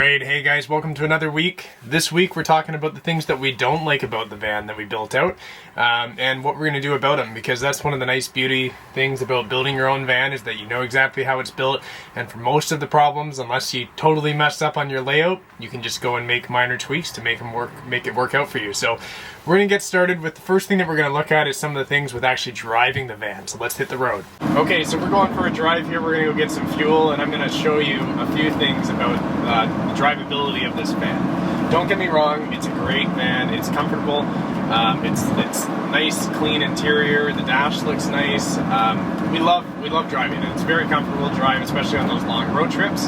Alright, hey guys, welcome to another week. This week we're talking about the things that we don't like about the van that we built out, and what we're going to do about them, because that's one of the nice beauty things about building your own van, is that you know exactly how it's built, and for most of the problems, unless you totally mess up on your layout, you can just go and make minor tweaks to make it work out for you. So we're going to get started with the first thing that we're going to look at is some of the things with actually driving the van. So let's hit the road. Okay, so we're going for a drive here. We're going to go get some fuel, and I'm going to show you a few things about the drivability of this van. Don't get me wrong, it's a great van. It's comfortable. It's nice, clean interior. The dash looks nice. We love driving it. It's very comfortable to drive, especially on those long road trips.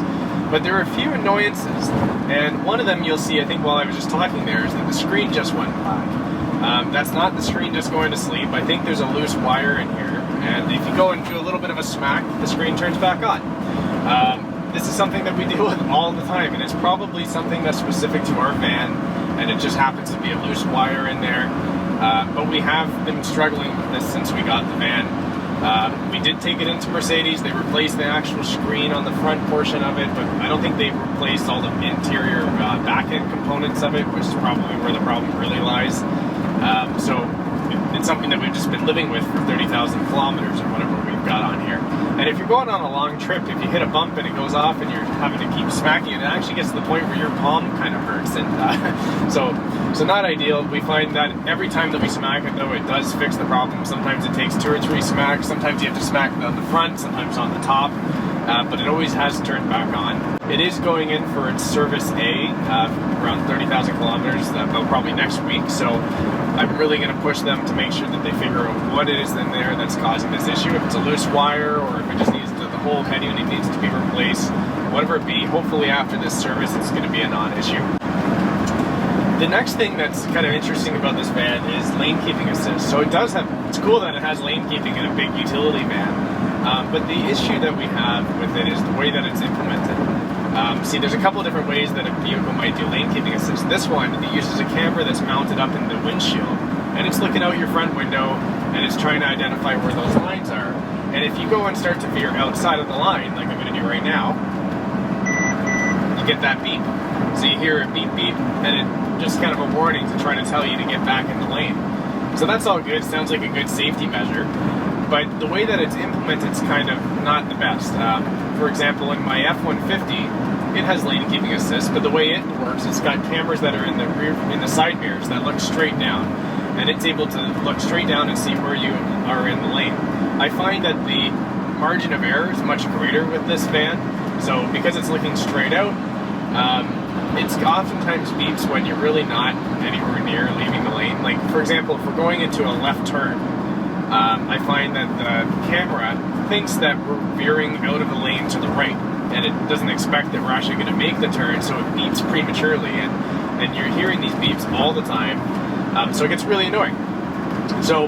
But there are a few annoyances, and one of them you'll see, I think, while I was just talking there, is that the screen just went black. That's not the screen just going to sleep. I think there's a loose wire in here, and if you go and do a little bit of a smack, the screen turns back on. This is something that we deal with all the time, and it's probably something that's specific to our van, and it just happens to be a loose wire in there. But we have been struggling with this since we got the van. We did take it into Mercedes. They replaced the actual screen on the front portion of it, but I don't think they've replaced all the interior back-end components of it, which is probably where the problem really lies. So it's something that we've just been living with for 30,000 kilometers or whatever we've got on here. And if you're going on a long trip, if you hit a bump and it goes off and you're having to keep smacking it, it actually gets to the point where your palm kind of hurts. And so not ideal. We find that every time that we smack it, though, it does fix the problem. Sometimes it takes 2 or 3 smacks. Sometimes you have to smack it on the front, sometimes on the top. But it always has turned back on. It is going in for its service A, around 30,000 kilometers, probably next week. So I'm really going to push them to make sure that they figure out what it is in there that's causing this issue. If it's a loose wire, or if it just needs the whole head unit needs to be replaced, whatever it be. Hopefully after this service, it's going to be a non-issue. The next thing that's kind of interesting about this van is lane keeping assist. So it's cool that it has lane keeping in a big utility van. But the issue that we have with it is the way that it's implemented. See, there's a couple of different ways that a vehicle might do lane keeping assist. This one, it uses a camera that's mounted up in the windshield, and it's looking out your front window, and it's trying to identify where those lines are. And if you go and start to veer outside of the line, like I'm going to do right now, you get that beep. So you hear a beep beep, and it just kind of a warning to try to tell you to get back in the lane. So that's all good. Sounds like a good safety measure. But the way that it's implemented is kind of not the best. For example, in my F-150, it has lane keeping assist, but the way it works, it's got cameras that are in the side mirrors that look straight down, and it's able to look straight down and see where you are in the lane. I find that the margin of error is much greater with this van, so because it's looking straight out, it's oftentimes beeps when you're really not anywhere near leaving the lane. Like, for example, if we're going into a left turn, I find that the camera thinks that we're veering out of the lane to the right, and it doesn't expect that we're actually going to make the turn, so it beeps prematurely, and you're hearing these beeps all the time, so it gets really annoying. So,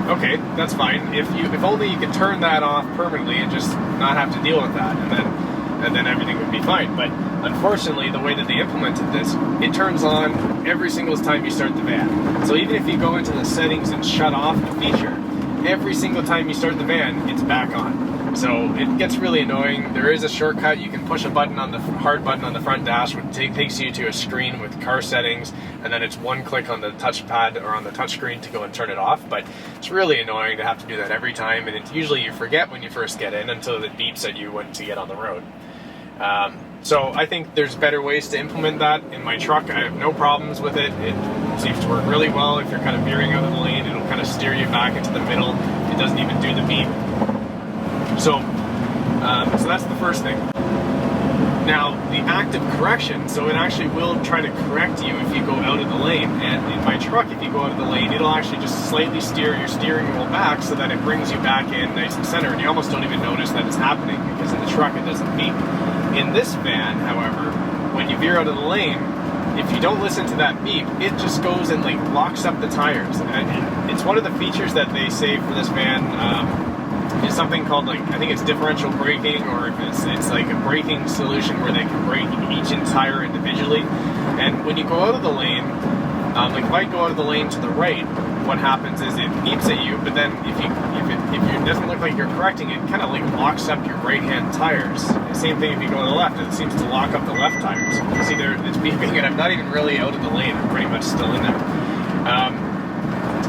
okay, that's fine. If only you could turn that off permanently and just not have to deal with that, and then everything would be fine. But unfortunately, the way that they implemented this, it turns on every single time you start the van. So even if you go into the settings and shut off the feature, every single time you start the van, it's back on. So it gets really annoying. There is a shortcut. You can push a button on the hard button on the front dash, which takes you to a screen with car settings, and then it's one click on the touchpad or on the touchscreen to go and turn it off. But it's really annoying to have to do that every time, and it's usually you forget when you first get in until it beeps at you when to get on the road. So I think there's better ways to implement that. In my truck, I have no problems with it. It seems to work really well. If you're kind of veering out of the lane, it'll kind of steer you back into the middle. It doesn't even do the beep. So that's the first thing. Now, the active correction, so it actually will try to correct you if you go out of the lane. And in my truck, if you go out of the lane, it'll actually just slightly steer your steering wheel back so that it brings you back in nice and center, and you almost don't even notice that it's happening because in the truck it doesn't beep. In this van, however, when you veer out of the lane, if you don't listen to that beep, it just goes and like locks up the tires. And it's one of the features that they say for this van is something called, like, I think it's differential braking, or if it's like a braking solution where they can brake each tire individually. And when you go out of the lane, like if I go out of the lane to the right, what happens is it beeps at you, but then if it doesn't look like you're correcting it, kind of like locks up your right-hand tires. The same thing if you go to the left, it seems to lock up the left tires. You see there, it's beeping, and I'm not even really out of the lane. I'm pretty much still in there.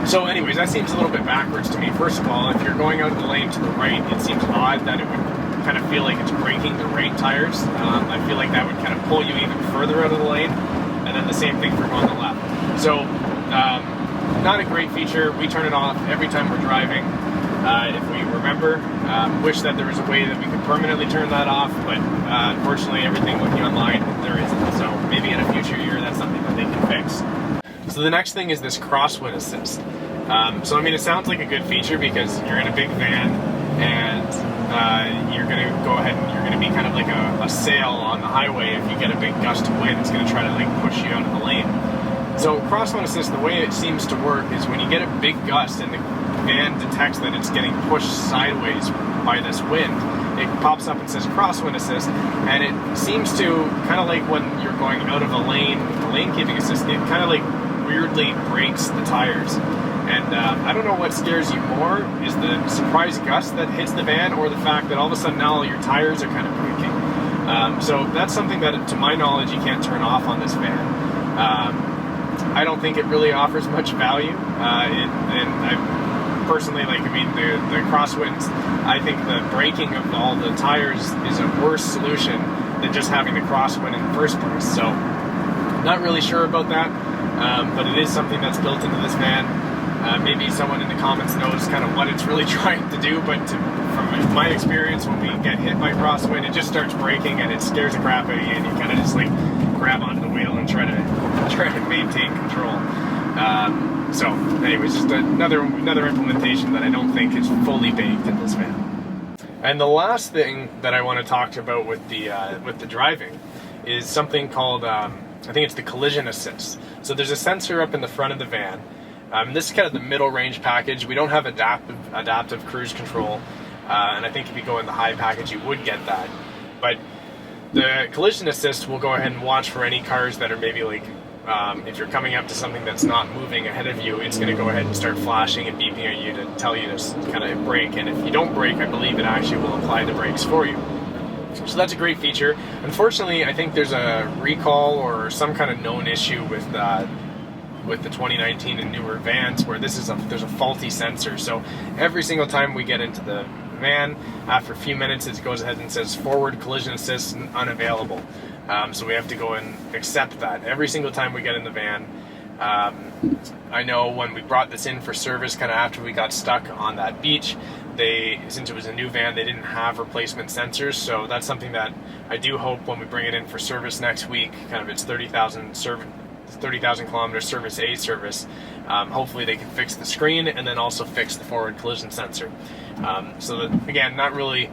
So anyways, that seems a little bit backwards to me. First of all, if you're going out of the lane to the right, it seems odd that it would kind of feel like it's braking the right tires. I feel like that would kind of pull you even further out of the lane, and then the same thing for going to the left. So not a great feature. We turn it off every time we're driving. If we remember, wish that there was a way that we could permanently turn that off, but unfortunately everything looking online, there isn't. So maybe in a future year that's something that they can fix. So the next thing is this CROSSWIND assist. So I mean, it sounds like a good feature because you're in a big van and you're going to go ahead and you're going to be kind of like a sail on the highway. If you get a big gust of wind, it's going to try to like push you out of the lane. So CROSSWIND assist, the way it seems to work is when you get a big gust and the van detects that it's getting pushed sideways by this wind, it pops up and says CROSSWIND assist, and it seems to kind of like when you're going out of a lane with the lane keeping assist, it kind of like weirdly brakes the tires. And I don't know what scares you more, is the surprise gust that hits the van or the fact that all of a sudden now your tires are kind of braking. So that's something that, to my knowledge, you can't turn off on this van. I don't think it really offers much value, and I personally, like, I mean, the CROSSWINDs, I think the braking of all the tires is a worse solution than just having the CROSSWIND in the first place. So, not really sure about that, but it is something that's built into this van. Maybe someone in the comments knows kind of what it's really trying to do, but from my experience, when we get hit by CROSSWIND, it just starts braking and it scares the crap out of you, and you kind of just like grab onto the wheel and try to maintain control. So anyways, just another implementation that I don't think is fully baked in this van. And the last thing that I want to talk about with the driving is something called, I think it's the collision assist. So there's a sensor up in the front of the van. This is kind of the middle range package. We don't have adaptive cruise control, and I think if you go in the high package, you would get that. But the collision assist will go ahead and watch for any cars that are maybe like, if you're coming up to something that's not moving ahead of you, it's going to go ahead and start flashing and beeping at you to tell you to kind of brake. And if you don't brake, I believe it actually will apply the brakes for you. So that's a great feature. Unfortunately, I think there's a recall or some kind of known issue with the 2019 and newer vans where there's a faulty sensor. So every single time we get into the van, after a few minutes it goes ahead and says forward collision assist unavailable. So we have to go and accept that every single time we get in the van. I know when we brought this in for service, kind of after we got stuck on that beach, since it was a new van, they didn't have replacement sensors. So that's something that I do hope when we bring it in for service next week, kind of its 30,000 kilometer service A service, hopefully they can fix the screen and then also fix the forward collision sensor. So that, again, not really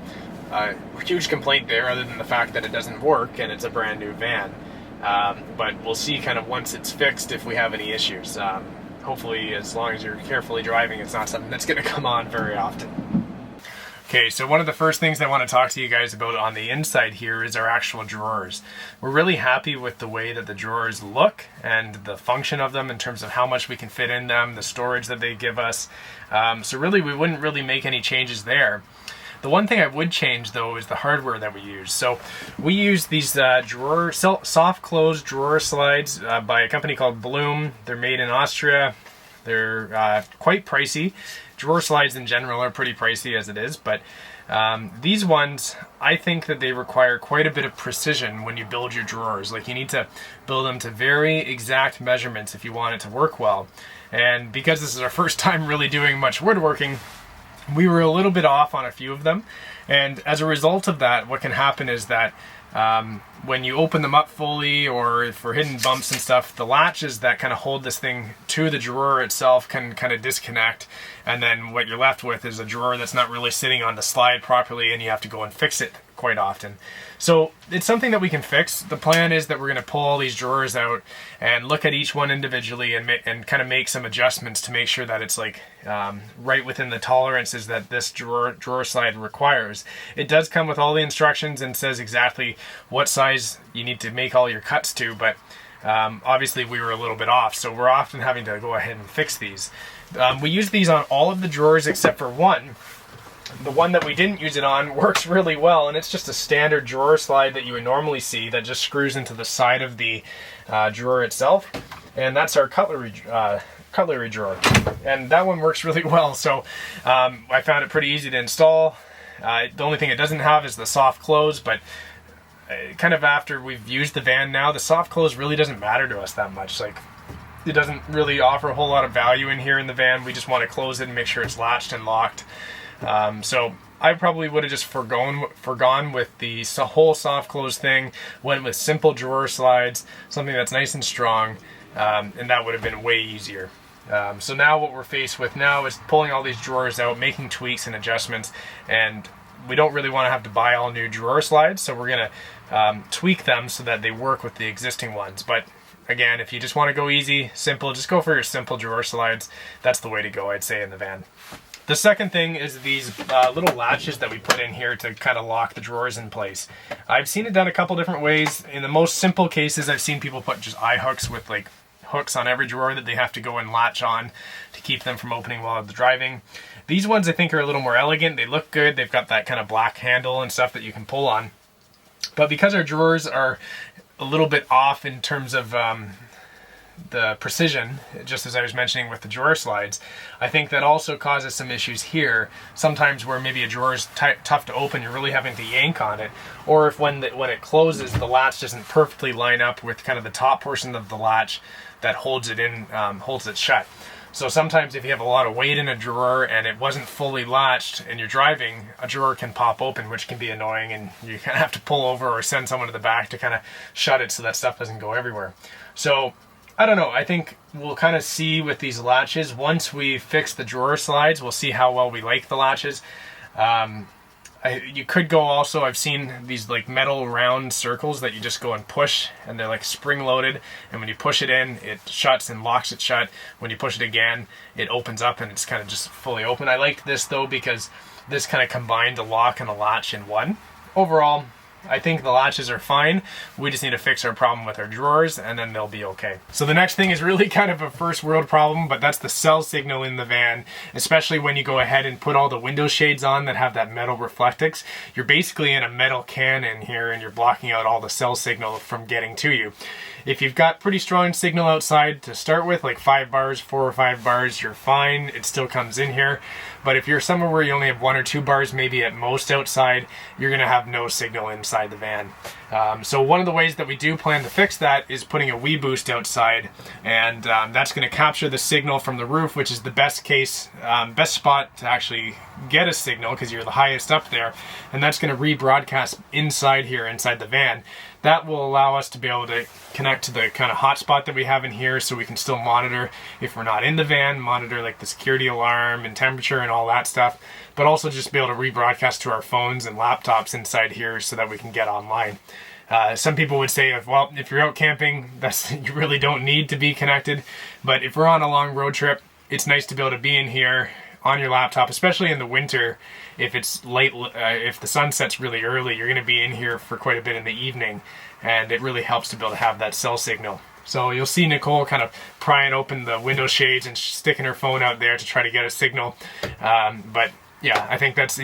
a huge complaint there other than the fact that it doesn't work and it's a brand new van. But we'll see kind of once it's fixed if we have any issues. Hopefully, as long as you're carefully driving, it's not something that's going to come on very often. Okay, so one of the first things I want to talk to you guys about on the inside here is our actual drawers. We're really happy with the way that the drawers look and the function of them in terms of how much we can fit in them, the storage that they give us. So really, we wouldn't really make any changes there. The one thing I would change, though, is the hardware that we use. So we use these soft close drawer slides by a company called Bloom. They're made in Austria. They're quite pricey. Drawer slides in general are pretty pricey as it is, but these ones, I think that they require quite a bit of precision when you build your drawers. Like, you need to build them to very exact measurements if you want it to work well. And because this is our first time really doing much woodworking, we were a little bit off on a few of them. And as a result of that, what can happen is that when you open them up fully, or for hidden bumps and stuff, the latches that kind of hold this thing to the drawer itself can kind of disconnect, and then what you're left with is a drawer that's not really sitting on the slide properly, and you have to go and fix it quite often. So it's something that we can fix. The plan is that we're going to pull all these drawers out and look at each one individually and kind of make some adjustments to make sure that it's like right within the tolerances that this drawer slide requires. It does come with all the instructions and says exactly what size you need to make all your cuts to, but obviously we were a little bit off, so we're often having to go ahead and fix these. We use these on all of the drawers except for one. The one that we didn't use it on works really well, and it's just a standard drawer slide that you would normally see that just screws into the side of the drawer itself, and that's our cutlery drawer, and that one works really well. So I found it pretty easy to install. The only thing it doesn't have is the soft close, but kind of after we've used the van now, the soft close really doesn't matter to us that much. Like, it doesn't really offer a whole lot of value in here in the van. We just want to close it and make sure it's latched and locked. So I probably would have just forgone with the whole soft close thing, went with simple drawer slides, something that's nice and strong, and that would have been way easier. So now what we're faced with now is pulling all these drawers out, making tweaks and adjustments, and we don't really want to have to buy all new drawer slides, so we're going to tweak them so that they work with the existing ones. But again, if you just want to go easy, simple, just go for your simple drawer slides. That's the way to go, I'd say, in the van. The second thing is these little latches that we put in here to kind of lock the drawers in place. I've seen it done a couple different ways. In the most simple cases, I've seen people put just eye hooks with like hooks on every drawer that they have to go and latch on to keep them from opening while they're driving. These ones I think are a little more elegant. They look good. They've got that kind of black handle and stuff that you can pull on. But because our drawers are a little bit off in terms of the precision, just as I was mentioning with the drawer slides, I think that also causes some issues here. Sometimes where maybe a drawer is tough to open, you're really having to yank on it, or if when it closes, the latch doesn't perfectly line up with kind of the top portion of the latch that holds it in, holds it shut. So sometimes if you have a lot of weight in a drawer and it wasn't fully latched and you're driving, a drawer can pop open, which can be annoying, and you kind of have to pull over or send someone to the back to kind of shut it so that stuff doesn't go everywhere. So I don't know, I think we'll kind of see with these latches. Once we fix the drawer slides, we'll see how well we like the latches. You could go also, I've seen these like metal round circles that you just go and push, and they're like spring loaded, and when you push it in, it shuts and locks it shut. When you push it again, it opens up and it's kind of just fully open. I liked this though because this kind of combined a lock and a latch in one. Overall, I think the latches are fine. We just need to fix our problem with our drawers, and then they'll be okay. So the next thing is really kind of a first world problem, but that's the cell signal in the van, especially when you go ahead and put all the window shades on that have that metal reflectix. You're basically in a metal can in here, and you're blocking out all the cell signal from getting to you. If you've got pretty strong signal outside to start with, like 5 bars, 4 or 5 bars, you're fine. It still comes in here. But if you're somewhere where you only have 1 or 2 bars, maybe at most outside, you're going to have no signal inside the van. So one of the ways that we do plan to fix that is putting a Wii Boost outside, and that's going to capture the signal from the roof, which is the best spot to actually get a signal because you're the highest up there, and that's going to rebroadcast inside here, inside the van. That will allow us to be able to connect to the kind of hotspot that we have in here, so we can still monitor if we're not in the van, monitor like the security alarm and temperature and all that stuff, but also just be able to rebroadcast to our phones and laptops inside here so that we can get online. Some people would say, well, if you're out camping, you really don't need to be connected, but if we're on a long road trip, it's nice to be able to be in here on your laptop, especially in the winter. If it's late, if the sun sets really early, you're going to be in here for quite a bit in the evening, and it really helps to be able to have that cell signal. So you'll see Nicole kind of prying open the window shades and sticking her phone out there to try to get a signal. But yeah, I think that's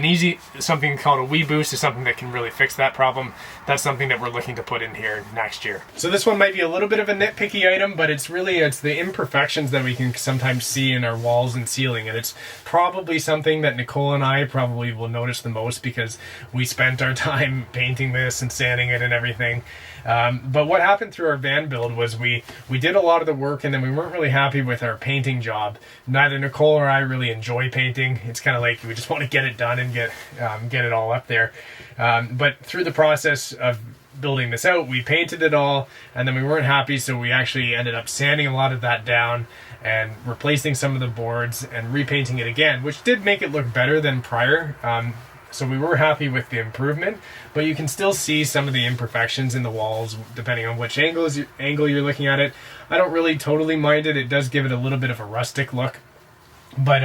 something called a Wii Boost is something that can really fix that problem. That's something that we're looking to put in here next year. So this one might be a little bit of a nitpicky item, but it's the imperfections that we can sometimes see in our walls and ceiling, and it's probably something that Nicole and I probably will notice the most because we spent our time painting this and sanding it and everything. But what happened through our van build was we did a lot of the work, and then we weren't really happy with our painting job. Neither Nicole or I really enjoy painting. It's kind of like we just want to get it done and get it all up there. But through the process of building this out, we painted it all, and then we weren't happy, so we actually ended up sanding a lot of that down and replacing some of the boards and repainting it again, which did make it look better than prior. So we were happy with the improvement, but you can still see some of the imperfections in the walls depending on which angle you're looking at it. I don't really totally mind it. It does give it a little bit of a rustic look. But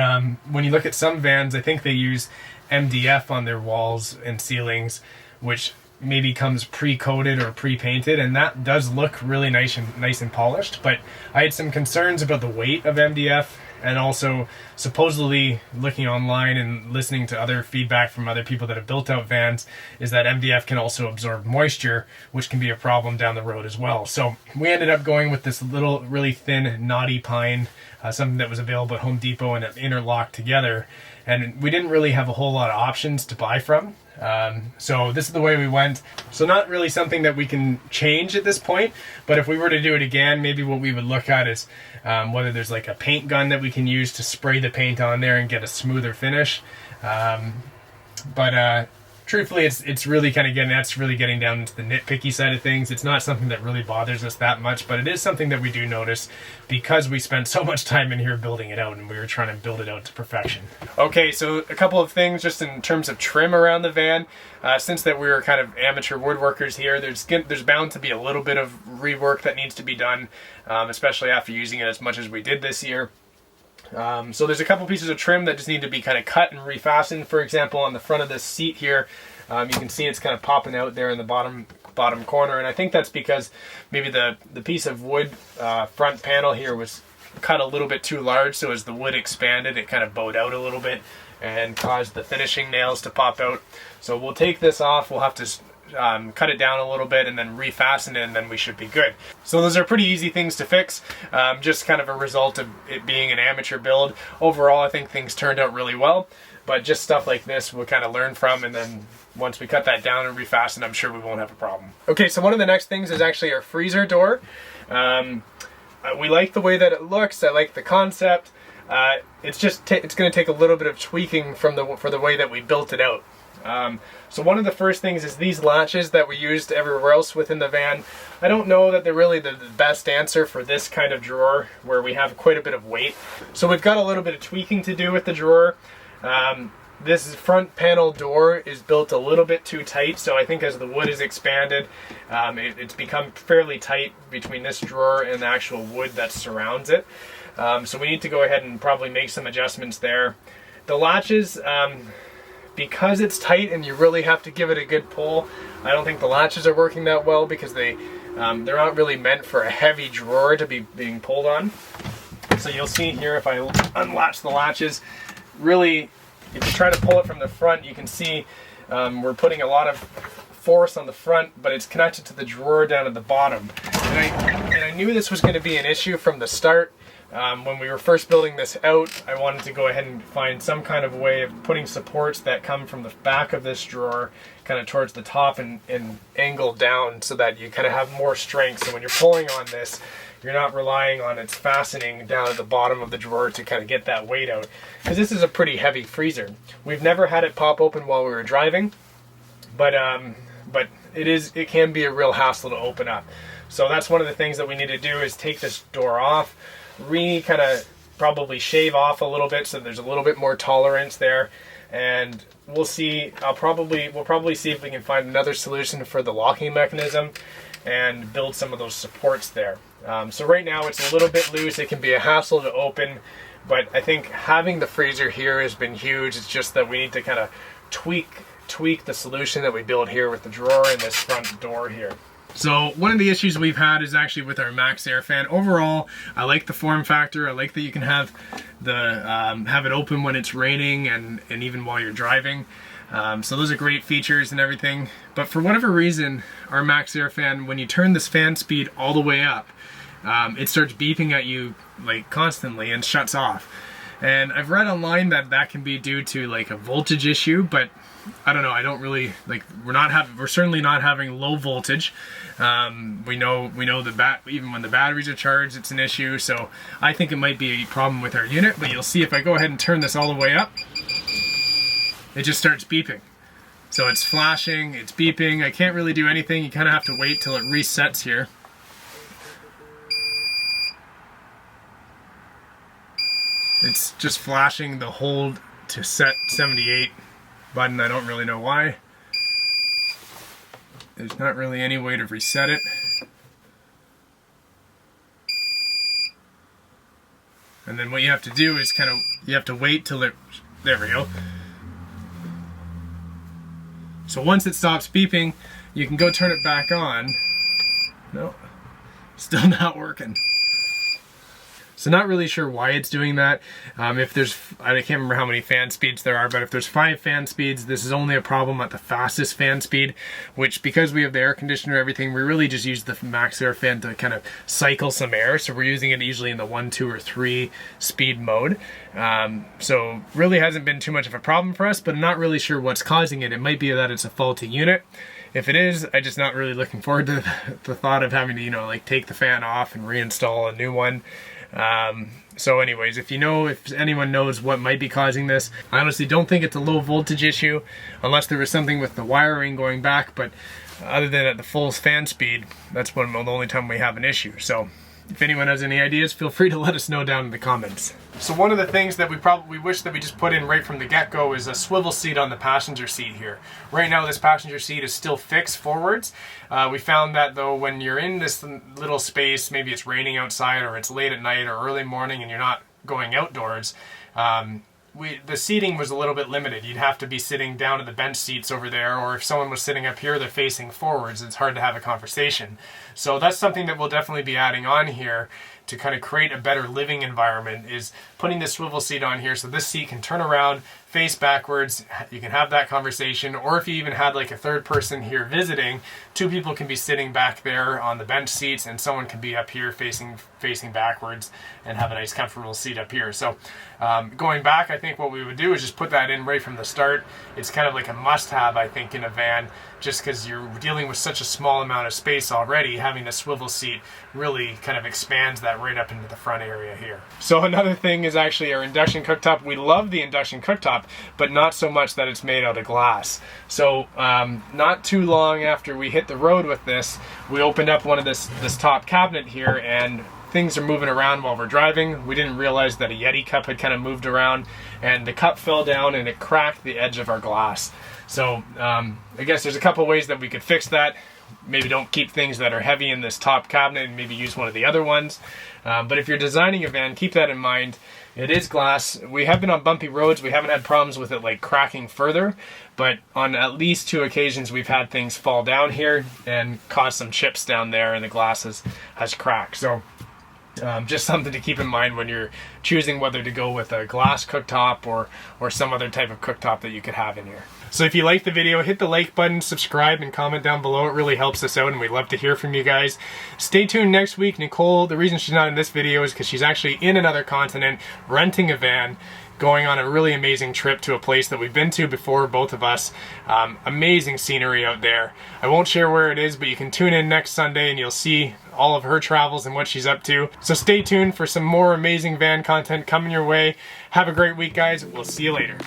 when you look at some vans, I think they use MDF on their walls and ceilings, which maybe comes pre-coated or pre-painted, and that does look really nice and polished. But I had some concerns about the weight of MDF, and also supposedly looking online and listening to other feedback from other people that have built out vans is that MDF can also absorb moisture, which can be a problem down the road as well. So we ended up going with this little really thin knotty pine, something that was available at Home Depot, and it interlocked together, and we didn't really have a whole lot of options to buy from. So this is the way we went. So not really something that we can change at this point, but if we were to do it again, maybe what we would look at is whether there's like a paint gun that we can use to spray the paint on there and get a smoother finish. Truthfully, it's really kind of getting down into the nitpicky side of things. It's not something that really bothers us that much, but it is something that we do notice because we spent so much time in here building it out, and we were trying to build it out to perfection. Okay, so a couple of things just in terms of trim around the van. Since that we were kind of amateur woodworkers here, there's bound to be a little bit of rework that needs to be done, especially after using it as much as we did this year. So there's a couple pieces of trim that just need to be kind of cut and refastened. For example, on the front of this seat here, you can see it's kind of popping out there in the bottom corner, and I think that's because maybe the piece of wood front panel here was cut a little bit too large, so as the wood expanded, it kind of bowed out a little bit and caused the finishing nails to pop out. So we'll take this off. We'll have to cut it down a little bit and then refasten it, and then we should be good. So those are pretty easy things to fix, just kind of a result of it being an amateur build. Overall, I think things turned out really well, but just stuff like this we'll kind of learn from, and then once we cut that down and refasten, I'm sure we won't have a problem. Okay, so one of the next things is actually our freezer door. We like the way that it looks. I like the concept. It's going to take a little bit of tweaking for the way that we built it out. So one of the first things is these latches that we used everywhere else within the van. I don't know that they're really the best answer for this kind of drawer where we have quite a bit of weight. So we've got a little bit of tweaking to do with the drawer. This front panel door is built a little bit too tight, so I think as the wood is expanded, it's become fairly tight between this drawer and the actual wood that surrounds it. So we need to go ahead and probably make some adjustments there. The latches, because it's tight and you really have to give it a good pull, I don't think the latches are working that well because they're not really meant for a heavy drawer to be being pulled on. So you'll see here if I unlatch the latches, really if you try to pull it from the front, you can see we're putting a lot of force on the front, but it's connected to the drawer down at the bottom. And I knew this was going to be an issue from the start. When we were first building this out, I wanted to go ahead and find some kind of way of putting supports that come from the back of this drawer kind of towards the top and angle down so that you kind of have more strength. So when you're pulling on this, you're not relying on its fastening down at the bottom of the drawer to kind of get that weight out. Because this is a pretty heavy freezer. We've never had it pop open while we were driving, but it can be a real hassle to open up. So that's one of the things that we need to do is take this door off, kind of probably shave off a little bit so there's a little bit more tolerance there, and we'll see. We'll probably see if we can find another solution for the locking mechanism and build some of those supports there. So right now it's a little bit loose. It can be a hassle to open, but I think having the freezer here has been huge. It's just that we need to kind of tweak the solution that we build here with the drawer and this front door here. So one of the issues we've had is actually with our MAXXAIR fan. Overall, I like the form factor. I like that you can have it open when it's raining and even while you're driving. So those are great features and everything. But for whatever reason, our MAXXAIR fan, when you turn this fan speed all the way up, it starts beeping at you like constantly and shuts off. And I've read online that can be due to like a voltage issue, but I don't know. I don't really like. We're certainly not having low voltage. We know that even when the batteries are charged, it's an issue. So I think it might be a problem with our unit. But you'll see if I go ahead and turn this all the way up, it just starts beeping. So it's flashing, it's beeping. I can't really do anything. You kind of have to wait till it resets here. It's just flashing the hold to set 78 button. I don't really know why. There's not really any way to reset it. And then what you have to do is you have to wait till it, there we go. So once it stops beeping, you can go turn it back on. No, still not working. So not really sure why it's doing that. If there's, I can't remember how many fan speeds there are, but if there's 5 fan speeds, this is only a problem at the fastest fan speed, which because we have the air conditioner and everything, we really just use the MAXXAIR fan to kind of cycle some air. So we're using it usually in the 1, 2, or 3 speed mode. So really hasn't been too much of a problem for us, but I'm not really sure what's causing it. It might be that it's a faulty unit. If it is, I'm just not really looking forward to the thought of having to, you know, like take the fan off and reinstall a new one. So anyways, if anyone knows what might be causing this, I honestly don't think it's a low voltage issue unless there was something with the wiring going back, but other than at the full fan speed, that's the only time we have an issue. So if anyone has any ideas, feel free to let us know down in the comments. So one of the things that we wish that we just put in right from the get-go is a swivel seat on the passenger seat here. Right now this passenger seat is still fixed forwards. We found that though when you're in this little space, maybe it's raining outside or it's late at night or early morning and you're not going outdoors, the seating was a little bit limited. You'd have to be sitting down at the bench seats over there, or if someone was sitting up here, they're facing forwards. It's hard to have a conversation. So that's something that we'll definitely be adding on here to kind of create a better living environment, is putting this swivel seat on here so this seat can turn around, face backwards, you can have that conversation, or if you even had like a third person here visiting, 2 people can be sitting back there on the bench seats and someone can be up here facing backwards and have a nice comfortable seat up here. So going back, I think what we would do is just put that in right from the start. It's kind of like a must-have, I think, in a van, just because you're dealing with such a small amount of space already. Having a swivel seat really kind of expands that right up into the front area here. So another thing is actually our induction cooktop. We love the induction cooktop, but not so much that it's made out of glass. So not too long after we hit the road with this, we opened up one of this top cabinet here, and things are moving around while we're driving. We didn't realize that a Yeti cup had kind of moved around, and the cup fell down and it cracked the edge of our glass. So I guess there's a couple ways that we could fix that. Maybe don't keep things that are heavy in this top cabinet and maybe use one of the other ones. But if you're designing a van, keep that in mind. It is glass. We have been on bumpy roads. We haven't had problems with it like cracking further, but on at least 2 occasions we've had things fall down here and cause some chips down there, and the glass has cracked. So just something to keep in mind when you're choosing whether to go with a glass cooktop or some other type of cooktop that you could have in here. So if you liked the video, hit the like button, subscribe, and comment down below. It really helps us out, and we'd love to hear from you guys. Stay tuned next week. Nicole, the reason she's not in this video is because she's actually in another continent, renting a van, going on a really amazing trip to a place that we've been to before, both of us. Amazing scenery out there. I won't share where it is, but you can tune in next Sunday and you'll see all of her travels and what she's up to. So stay tuned for some more amazing van content coming your way. Have a great week, guys. We'll see you later.